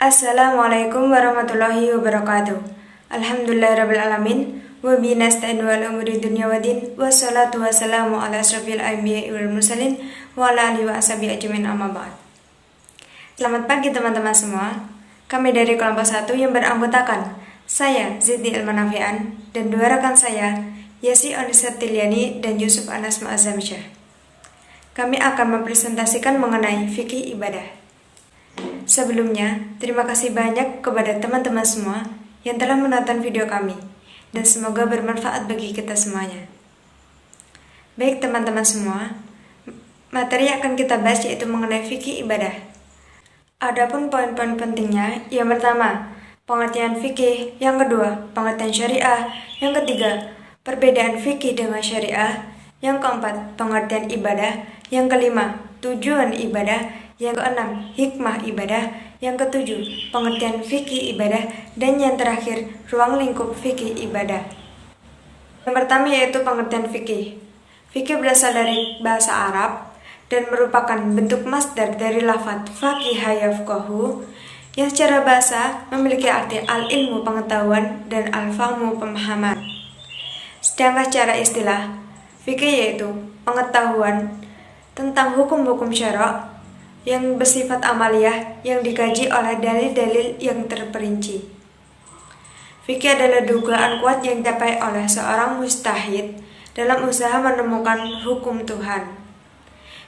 Assalamualaikum warahmatullahi wabarakatuh. Alhamdulillahirrabbilalamin. Wa bihi nasta'inu ala umuri dunya waddin. Wassalatu wassalamu ala asyrafil anbiya'i wal mursalin wa ala alihi wa ashabihi ajmain, amma ba'd. Selamat pagi teman-teman semua. Kami dari kelompok 1 yang beranggotakan saya Zidni Ilmanafian dan dua rekan saya Yasi Onisa Tiliani dan Yusuf Anas Ma'azamsyah. Kami akan mempresentasikan mengenai fikih ibadah. Sebelumnya, terima kasih banyak kepada teman-teman semua yang telah menonton video kami, dan semoga bermanfaat bagi kita semuanya. Baik teman-teman semua, materi yang akan kita bahas yaitu mengenai fikih ibadah. Adapun poin-poin pentingnya, yang pertama, pengertian fikih, yang kedua, pengertian syariah, yang ketiga, perbedaan fikih dengan syariah, yang keempat, pengertian ibadah, yang kelima, tujuan ibadah, yang keenam, hikmah ibadah, yang ketujuh, pengertian fikih ibadah, dan yang terakhir, ruang lingkup fikih ibadah. Yang pertama yaitu pengertian fikih. Fikih berasal dari bahasa Arab dan merupakan bentuk masdar dari lafadz faqiha yafqahu, yang secara bahasa memiliki arti al-ilmu pengetahuan dan al-fahmu pemahaman. Sedangkan secara istilah, fikih yaitu pengetahuan tentang hukum-hukum syara' yang bersifat amaliyah yang dikaji oleh dalil-dalil yang terperinci. Fikih adalah dugaan kuat yang dicapai oleh seorang mujtahid dalam usaha menemukan hukum Tuhan.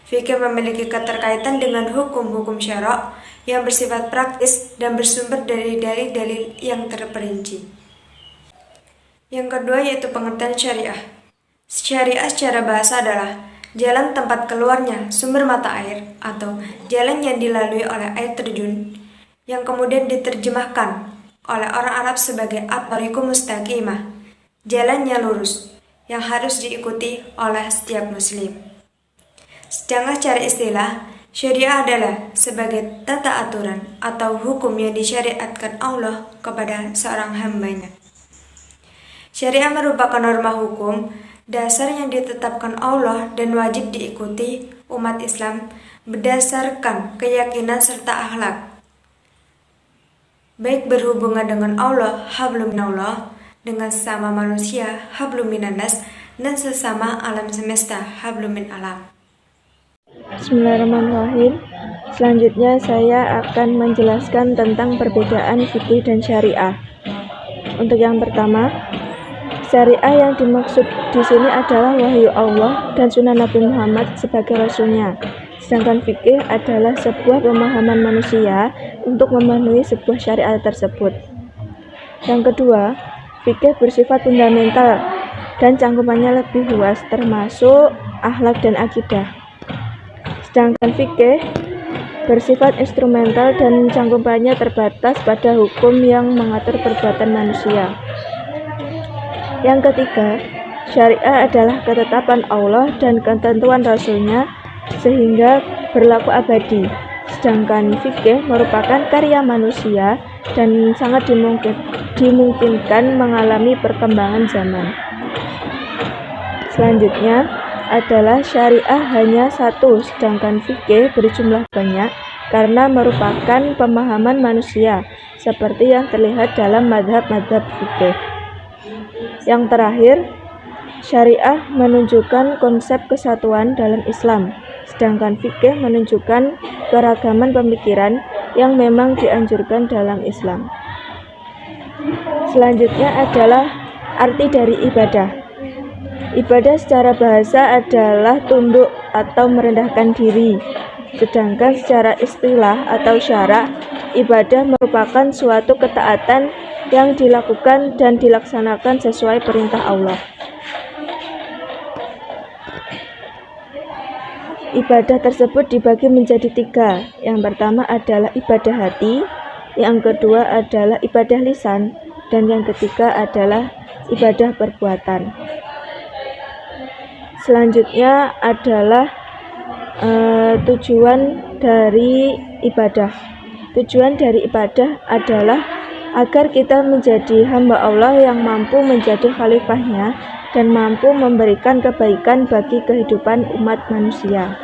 Fikih memiliki keterkaitan dengan hukum-hukum syara' yang bersifat praktis dan bersumber dari dalil-dalil yang terperinci. Yang kedua yaitu pengertian syariah. Syariah secara bahasa adalah jalan tempat keluarnya sumber mata air atau jalan yang dilalui oleh air terjun, yang kemudian diterjemahkan oleh orang Arab sebagai at-thariqu mustaqimah, jalannya lurus yang harus diikuti oleh setiap muslim. Sedangkan secara istilah, syariah adalah sebagai tata aturan atau hukum yang disyariatkan Allah kepada seorang hambanya. Syariah merupakan norma hukum dasar yang ditetapkan Allah dan wajib diikuti umat Islam berdasarkan keyakinan serta akhlak, baik berhubungan dengan Allah, hablum minallah, dengan sesama manusia, hablum minannas, dan sesama alam semesta, hablum min alam. Bismillahirrahmanirrahim. Selanjutnya saya akan menjelaskan tentang perbedaan fikih dan syariah. Untuk yang pertama, syariah yang dimaksud di sini adalah wahyu Allah dan sunnah Nabi Muhammad sebagai rasulnya. Sedangkan fikih adalah sebuah pemahaman manusia untuk memenuhi sebuah syariat tersebut. Yang kedua, fikih bersifat fundamental dan cangkupannya lebih luas, termasuk akhlak dan akidah. Sedangkan fikih bersifat instrumental dan cangkupannya terbatas pada hukum yang mengatur perbuatan manusia. Yang ketiga, syariah adalah ketetapan Allah dan ketentuan Rasul-Nya sehingga berlaku abadi. Sedangkan fikih merupakan karya manusia dan sangat dimungkinkan mengalami perkembangan zaman. Selanjutnya adalah syariah hanya satu, sedangkan fikih berjumlah banyak karena merupakan pemahaman manusia seperti yang terlihat dalam mazhab-mazhab fikih. Yang terakhir, syariah menunjukkan konsep kesatuan dalam Islam, sedangkan fikih menunjukkan keragaman pemikiran yang memang dianjurkan dalam Islam. Selanjutnya adalah arti dari ibadah. Ibadah secara bahasa adalah tunduk atau merendahkan diri, sedangkan secara istilah atau syara', ibadah merupakan suatu ketaatan yang dilakukan dan dilaksanakan sesuai perintah Allah. Ibadah tersebut dibagi menjadi 3. Yang pertama adalah ibadah hati, yang kedua adalah ibadah lisan, dan yang ketiga adalah ibadah perbuatan. Selanjutnya adalah tujuan dari ibadah. Tujuan dari ibadah adalah agar kita menjadi hamba Allah yang mampu menjadi khalifahnya dan mampu memberikan kebaikan bagi kehidupan umat manusia.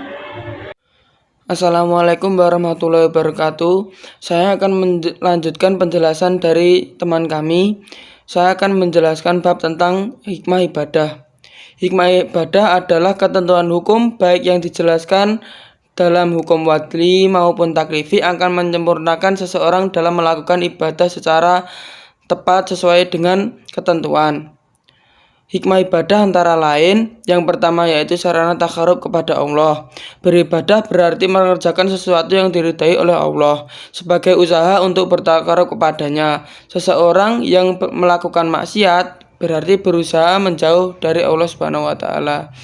Assalamualaikum warahmatullahi wabarakatuh. Saya akan melanjutkan penjelasan dari teman kami. Saya akan menjelaskan bab tentang hikmah ibadah. Hikmah ibadah adalah ketentuan hukum baik yang dijelaskan dalam hukum wadli maupun taklifi akan menyempurnakan seseorang dalam melakukan ibadah secara tepat sesuai dengan ketentuan. Hikmah ibadah antara lain, yang pertama yaitu sarana takarub kepada Allah. Beribadah berarti mengerjakan sesuatu yang diridai oleh Allah sebagai usaha untuk bertakarub kepadanya. Seseorang yang melakukan maksiat berarti berusaha menjauh dari Allah Subhanahu wa taala.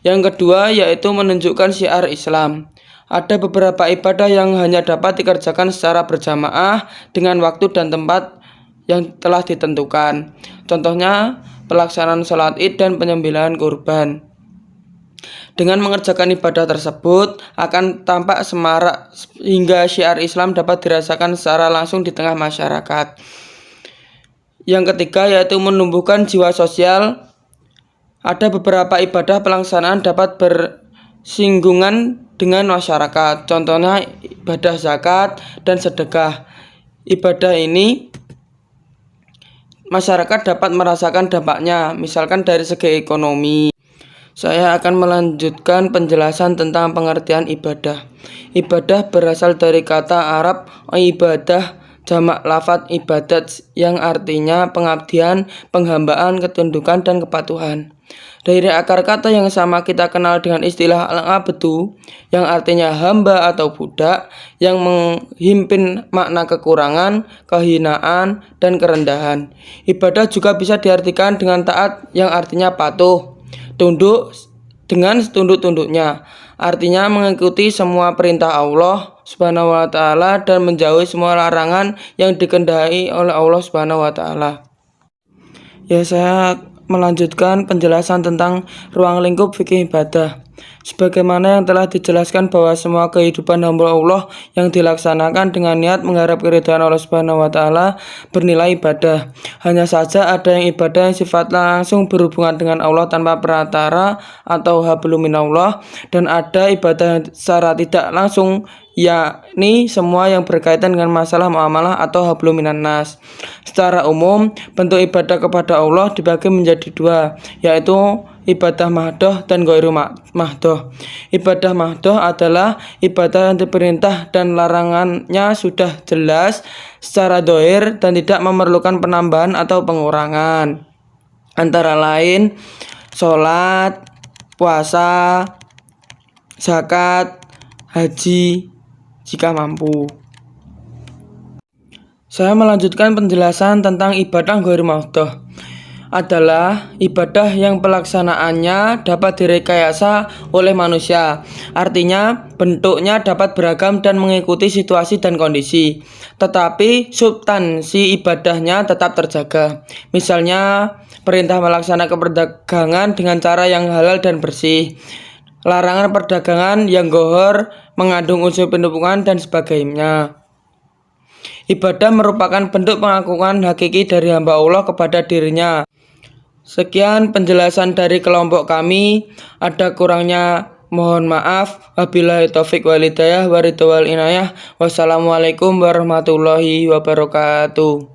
Yang kedua yaitu menunjukkan syiar Islam. Ada beberapa ibadah yang hanya dapat dikerjakan secara berjamaah dengan waktu dan tempat yang telah ditentukan. Contohnya pelaksanaan sholat id dan penyembelihan kurban. Dengan mengerjakan ibadah tersebut akan tampak semarak hingga syiar Islam dapat dirasakan secara langsung di tengah masyarakat. Yang ketiga yaitu menumbuhkan jiwa sosial. Ada beberapa ibadah pelaksanaan dapat bersinggungan dengan masyarakat. Contohnya ibadah zakat dan sedekah. Ibadah ini masyarakat dapat merasakan dampaknya, misalkan dari segi ekonomi. Saya akan melanjutkan penjelasan tentang pengertian ibadah. Ibadah berasal dari kata Arab ibadah, jamak lafadz ibadat yang artinya pengabdian, penghambaan, ketundukan, dan kepatuhan. Dari akar kata yang sama kita kenal dengan istilah al-abdu yang artinya hamba atau budak yang menghimpun makna kekurangan, kehinaan, dan kerendahan. Ibadah juga bisa diartikan dengan taat yang artinya patuh, tunduk dengan setunduk-tunduknya, artinya mengikuti semua perintah Allah Subhanahu wa taala dan menjauhi semua larangan yang dikehendaki oleh Allah Subhanahu wa taala. Ya, saya melanjutkan penjelasan tentang ruang lingkup fikih ibadah. Sebagaimana yang telah dijelaskan bahwa semua kehidupan hamba Allah yang dilaksanakan dengan niat mengharap keridhaan Allah Subhanahu wa taala bernilai ibadah. Hanya saja ada yang ibadah yang sifatnya langsung berhubungan dengan Allah tanpa perantara atau hablum minallah, dan ada ibadah yang secara tidak langsung, yakni semua yang berkaitan dengan masalah muamalah atau hablum minan nas. Secara umum, bentuk ibadah kepada Allah dibagi menjadi dua, yaitu ibadah mahdoh dan ghairu mahdoh. Ibadah mahdoh adalah ibadah yang diperintah dan larangannya sudah jelas secara zahir dan tidak memerlukan penambahan atau pengurangan. Antara lain sholat, puasa, zakat, haji jika mampu. Saya melanjutkan penjelasan tentang ibadah ghairu mahdoh. Adalah ibadah yang pelaksanaannya dapat direkayasa oleh manusia. Artinya bentuknya dapat beragam dan mengikuti situasi dan kondisi, tetapi substansi ibadahnya tetap terjaga. Misalnya perintah melaksanakan perdagangan dengan cara yang halal dan bersih, larangan perdagangan yang gohor, mengandung unsur penipuan dan sebagainya. Ibadah merupakan bentuk pengakuan hakiki dari hamba Allah kepada dirinya. Sekian penjelasan dari kelompok kami. Ada kurangnya mohon maaf. Wabillahi taufik wal hidayah wa ridha wal inayah. Wassalamualaikum warahmatullahi wabarakatuh.